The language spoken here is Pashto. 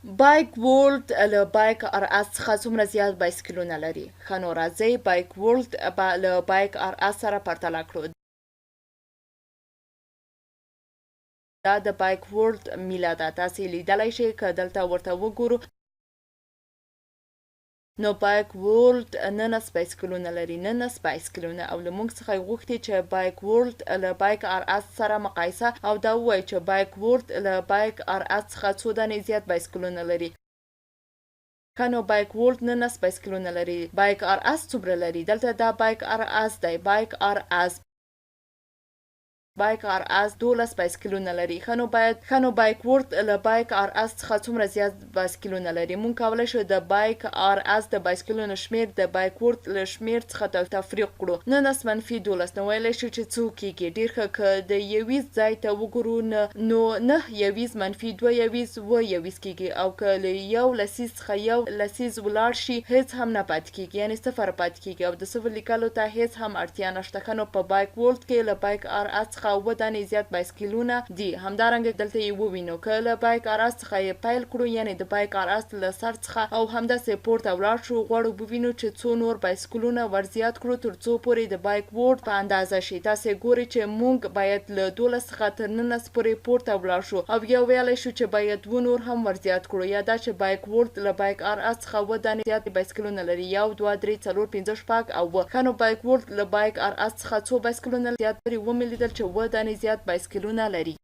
بایک ورلد له بایک ار اس څخه څومره زیات بایسکلونه لري؟ ښه نو راځئ بایک ورلد له بایک ار اس سره پرتله کړو. دا د بایک ورلد میله ده، تاسې لیدلی شئ که دلته ورته وګورو نو بایک ورلد 19 بایسکلونه لري، 19 بایسکلونه، او له موږ څخه یې غوښتي چې بایک ورلد له بایک ار اس سره مقایسه او دا ووایي چې بایک ورلد له بایک ار اس څخه څو دانې زیات بایسکلونه لري. ښه نو بایک ورلد 19 بایسکلونه لري. بایک ار اس څومره لري؟ دلته دا بایک ار اس دی، بایک ار اس بایک ار اس 12 بایسکلونه لري. ښه نو بایک ورلد له بایک ار اس څخه څومره زیات بایسکلونه لري؟ مونږ کولی شو د بایک ار اس د بایسکلونو شمیر د بایک ورلد له شمیر څخه تفریق کړو. 19 منفي 12 نو ویلی شو چې څو کیږي؟ ډېر ښه، که د یویز ځای ته وګورو نو 9 یویز منفي 2 یویز 7 یویز کیږي، او که له یو لسیز څخه یو لسیز ولاړ شي هیڅ هم نه پاتې کیږي، یعنې صفر پاتې کیږي، او د صفر لیکلو ته هیڅ هم اړتیا نشته. ښه نو په بایک ورلد کې له بایک ار اس څخه 7 دانې زیات بایسکلونه دي. همدارنګه دلته یې ووینو که له بایک ار اس څخه یې پیل کړو، یعنې د بایک ار اس له سر څخه او همداسې پورته ولاړ شو، غواړو ووینو چې څو نور بایسکلونه ور زیات کړو تر څو پورې د بایک ورلد په اندازه شي. تاسې ګورئ چې موږ باید له 12 څخه تر 19 پورې پورته ولاړ شو، او یا ویلی شو چې باید 2 نور هم ور زیات کړو، یا دا چې بایک ورلد له بایک ار اس څخه 7 دانې زیات بایسکلونه لري، 1 2 3 4 5 6 او 7. ښه نو بایک ورلد له بایک ار اس څخه څو بایسکلونه زیات لري؟ ومې لیدل چې 7 دانې زیات بایسکلونه لري.